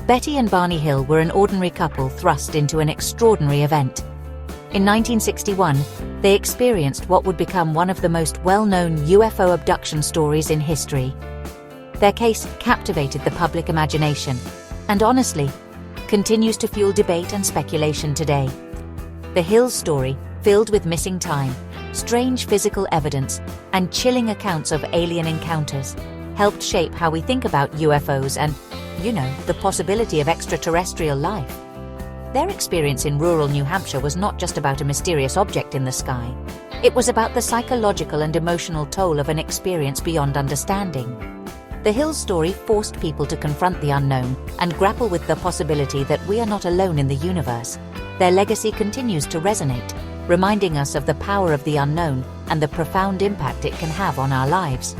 Betty and Barney Hill were an ordinary couple thrust into an extraordinary event. In 1961, they experienced what would become one of the most well-known UFO abduction stories in history. Their case captivated the public imagination, and honestly, continues to fuel debate and speculation today. The Hills story, filled with missing time, strange physical evidence, and chilling accounts of alien encounters, helped shape how we think about UFOs and, the possibility of extraterrestrial life. Their experience in rural New Hampshire was not just about a mysterious object in the sky. It was about the psychological and emotional toll of an experience beyond understanding. The Hills story forced people to confront the unknown and grapple with the possibility that we are not alone in the universe. Their legacy continues to resonate, reminding us of the power of the unknown and the profound impact it can have on our lives.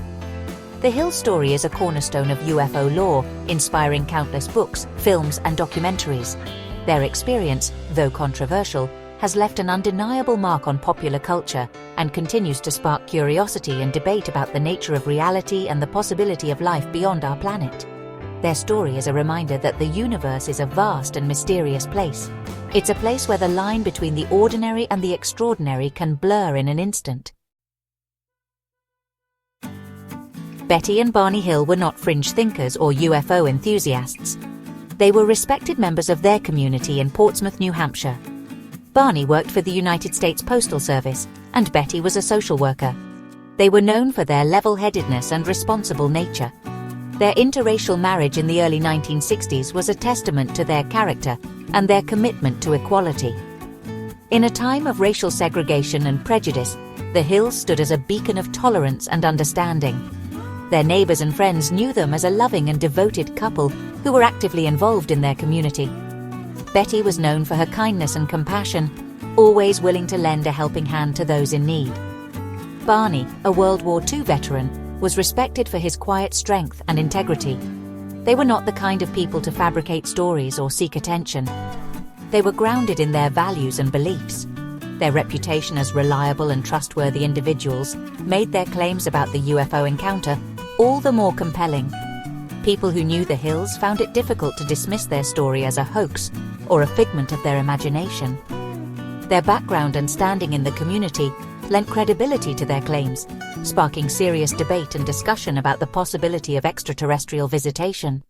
The Hills story is a cornerstone of UFO lore, inspiring countless books, films, and documentaries. Their experience, though controversial, has left an undeniable mark on popular culture and continues to spark curiosity and debate about the nature of reality and the possibility of life beyond our planet. Their story is a reminder that the universe is a vast and mysterious place. It's a place where the line between the ordinary and the extraordinary can blur in an instant. Betty and Barney Hill were not fringe thinkers or UFO enthusiasts. They were respected members of their community in Portsmouth, New Hampshire. Barney worked for the United States Postal Service, and Betty was a social worker. They were known for their level-headedness and responsible nature. Their interracial marriage in the early 1960s was a testament to their character and their commitment to equality. In a time of racial segregation and prejudice, the Hills stood as a beacon of tolerance and understanding. Their neighbors and friends knew them as a loving and devoted couple who were actively involved in their community. Betty was known for her kindness and compassion, always willing to lend a helping hand to those in need. Barney, a World War II veteran, was respected for his quiet strength and integrity. They were not the kind of people to fabricate stories or seek attention. They were grounded in their values and beliefs. Their reputation as reliable and trustworthy individuals made their claims about the UFO encounter all the more compelling. People who knew the Hills found it difficult to dismiss their story as a hoax or a figment of their imagination. Their background and standing in the community lent credibility to their claims, sparking serious debate and discussion about the possibility of extraterrestrial visitation.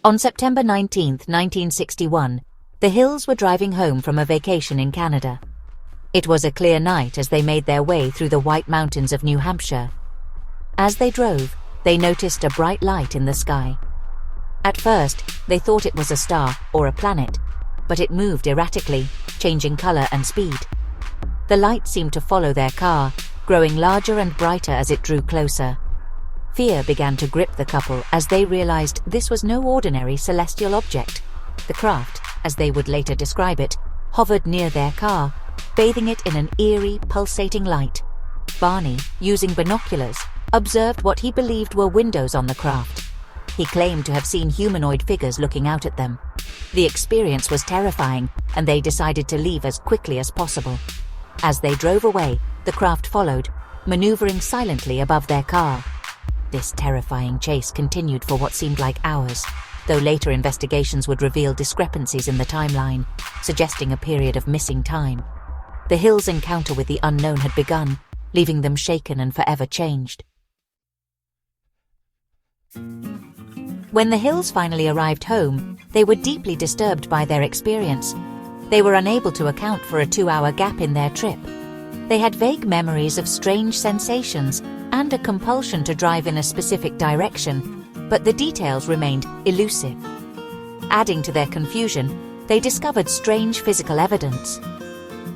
On September 19, 1961, the Hills were driving home from a vacation in Canada. It was a clear night as they made their way through the White Mountains of New Hampshire. As they drove, they noticed a bright light in the sky. At first, they thought it was a star or a planet, but it moved erratically, changing color and speed. The light seemed to follow their car, growing larger and brighter as it drew closer. Fear began to grip the couple as they realized this was no ordinary celestial object. The craft, as they would later describe it, hovered near their car, bathing it in an eerie, pulsating light. Barney, using binoculars, observed what he believed were windows on the craft. He claimed to have seen humanoid figures looking out at them. The experience was terrifying, and they decided to leave as quickly as possible. As they drove away, the craft followed, maneuvering silently above their car. This terrifying chase continued for what seemed like hours, though later investigations would reveal discrepancies in the timeline, suggesting a period of missing time. The Hills' encounter with the unknown had begun, leaving them shaken and forever changed. When the Hills finally arrived home, they were deeply disturbed by their experience. They were unable to account for a 2-hour gap in their trip. They had vague memories of strange sensations and a compulsion to drive in a specific direction, but the details remained elusive. Adding to their confusion, they discovered strange physical evidence.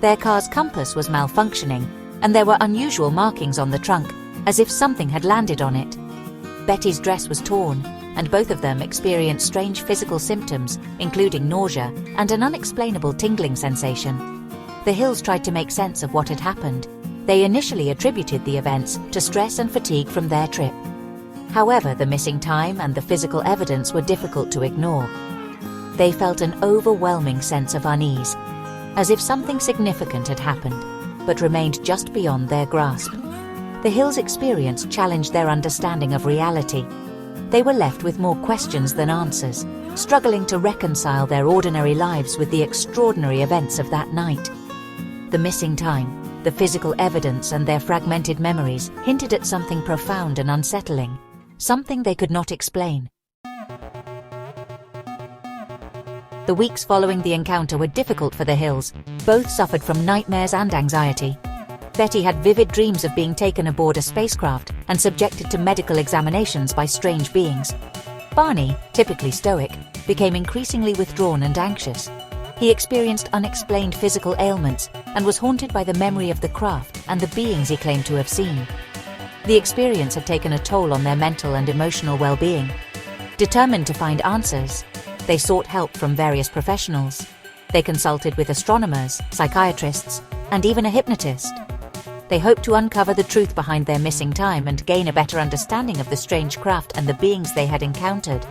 Their car's compass was malfunctioning, and there were unusual markings on the trunk, as if something had landed on it. Betty's dress was torn, and both of them experienced strange physical symptoms, including nausea and an unexplainable tingling sensation. The Hills tried to make sense of what had happened. They initially attributed the events to stress and fatigue from their trip. However, the missing time and the physical evidence were difficult to ignore. They felt an overwhelming sense of unease, as if something significant had happened, but remained just beyond their grasp. The Hills' experience challenged their understanding of reality. they were left with more questions than answers, struggling to reconcile their ordinary lives with the extraordinary events of that night. The missing time, the physical evidence, and their fragmented memories hinted at something profound and unsettling, something they could not explain. The weeks following the encounter were difficult for the Hills. Both suffered from nightmares and anxiety. Betty had vivid dreams of being taken aboard a spacecraft and subjected to medical examinations by strange beings. Barney, typically stoic, became increasingly withdrawn and anxious. He experienced unexplained physical ailments and was haunted by the memory of the craft and the beings he claimed to have seen. The experience had taken a toll on their mental and emotional well-being. Determined to find answers, they sought help from various professionals. They consulted with astronomers, psychiatrists, and even a hypnotist. They hoped to uncover the truth behind their missing time and gain a better understanding of the strange craft and the beings they had encountered.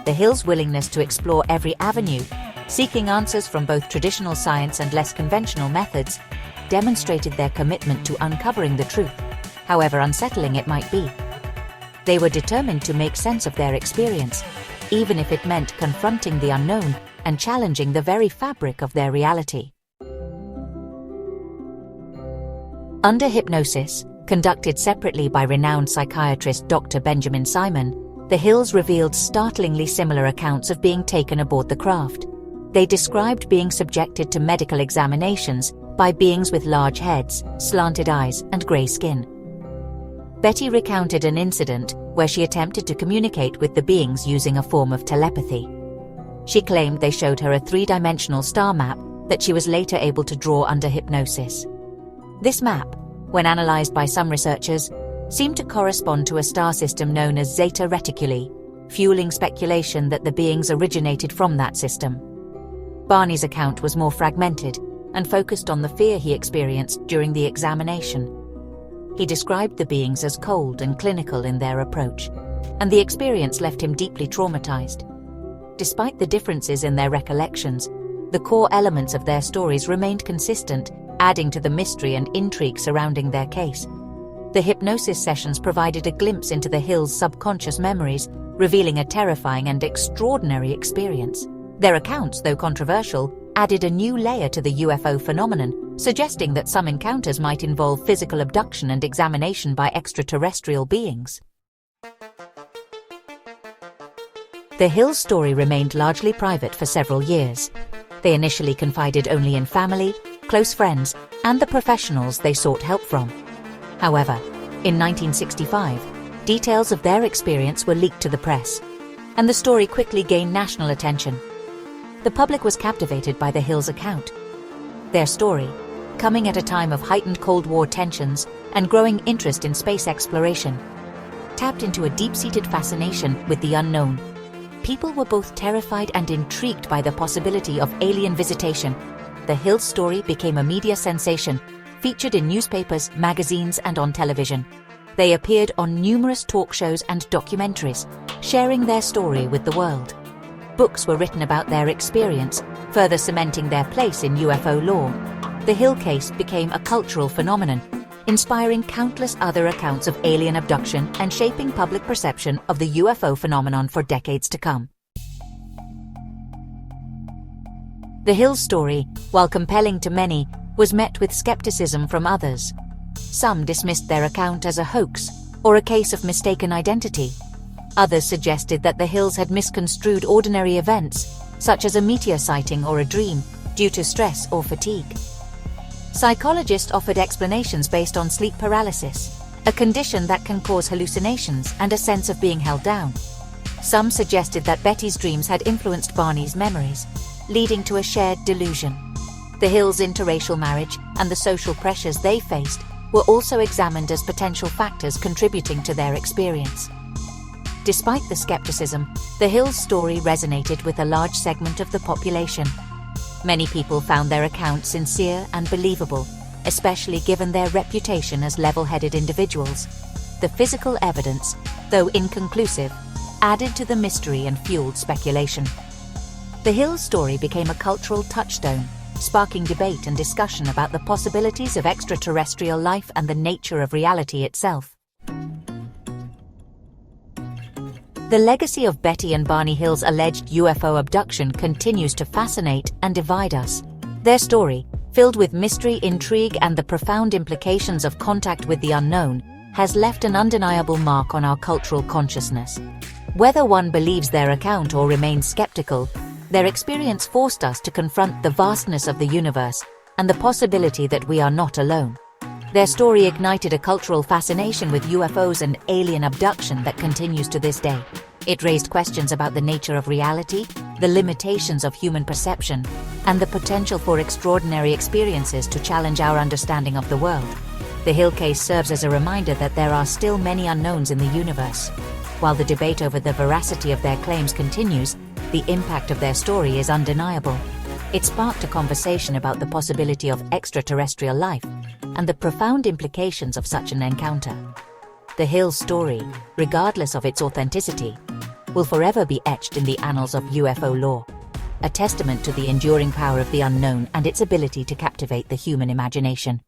The Hills' willingness to explore every avenue, seeking answers from both traditional science and less conventional methods, demonstrated their commitment to uncovering the truth, however unsettling it might be. They were determined to make sense of their experience, even if it meant confronting the unknown and challenging the very fabric of their reality. Under hypnosis, conducted separately by renowned psychiatrist Dr. Benjamin Simon, the Hills revealed startlingly similar accounts of being taken aboard the craft. They described being subjected to medical examinations by beings with large heads, slanted eyes, and grey skin. Betty recounted an incident where she attempted to communicate with the beings using a form of telepathy. She claimed they showed her a three-dimensional star map that she was later able to draw under hypnosis. This map, when analyzed by some researchers, seemed to correspond to a star system known as Zeta Reticuli, fueling speculation that the beings originated from that system. Barney's account was more fragmented and focused on the fear he experienced during the examination. He described the beings as cold and clinical in their approach, and the experience left him deeply traumatized. Despite the differences in their recollections, the core elements of their stories remained consistent, adding to the mystery and intrigue surrounding their case. The hypnosis sessions provided a glimpse into the Hills' subconscious memories, revealing a terrifying and extraordinary experience. Their accounts, though controversial, added a new layer to the UFO phenomenon, suggesting that some encounters might involve physical abduction and examination by extraterrestrial beings. The Hills' story remained largely private for several years. They initially confided only in family, close friends, and the professionals they sought help from. However, in 1965, details of their experience were leaked to the press, and the story quickly gained national attention. The public was captivated by the Hills' account. Their story, coming at a time of heightened Cold War tensions and growing interest in space exploration, tapped into a deep-seated fascination with the unknown. People were both terrified and intrigued by the possibility of alien visitation. The Hills' story became a media sensation, featured in newspapers, magazines, and on television. They appeared on numerous talk shows and documentaries, sharing their story with the world. Books were written about their experience, further cementing their place in UFO lore. The Hill case became a cultural phenomenon, inspiring countless other accounts of alien abduction and shaping public perception of the UFO phenomenon for decades to come. The Hills story, while compelling to many, was met with skepticism from others. Some dismissed their account as a hoax or a case of mistaken identity. Others suggested that the Hills had misconstrued ordinary events, such as a meteor sighting or a dream, due to stress or fatigue. Psychologists offered explanations based on sleep paralysis, a condition that can cause hallucinations and a sense of being held down. Some suggested that Betty's dreams had influenced Barney's memories, leading to a shared delusion. The Hills' interracial marriage and the social pressures they faced were also examined as potential factors contributing to their experience. Despite the skepticism, the Hills' story resonated with a large segment of the population. Many people found their account sincere and believable, especially given their reputation as level-headed individuals. The physical evidence, though inconclusive, added to the mystery and fueled speculation. The Hills story became a cultural touchstone, sparking debate and discussion about the possibilities of extraterrestrial life and the nature of reality itself. The legacy of Betty and Barney Hill's alleged UFO abduction continues to fascinate and divide us. Their story, filled with mystery, intrigue, and the profound implications of contact with the unknown, has left an undeniable mark on our cultural consciousness. Whether one believes their account or remains skeptical, their experience forced us to confront the vastness of the universe and the possibility that we are not alone. Their story ignited a cultural fascination with UFOs and alien abduction that continues to this day. It raised questions about the nature of reality, the limitations of human perception, and the potential for extraordinary experiences to challenge our understanding of the world. The Hill case serves as a reminder that there are still many unknowns in the universe. While the debate over the veracity of their claims continues, the impact of their story is undeniable. It sparked a conversation about the possibility of extraterrestrial life and the profound implications of such an encounter. The Hill story, regardless of its authenticity, will forever be etched in the annals of UFO lore, a testament to the enduring power of the unknown and its ability to captivate the human imagination.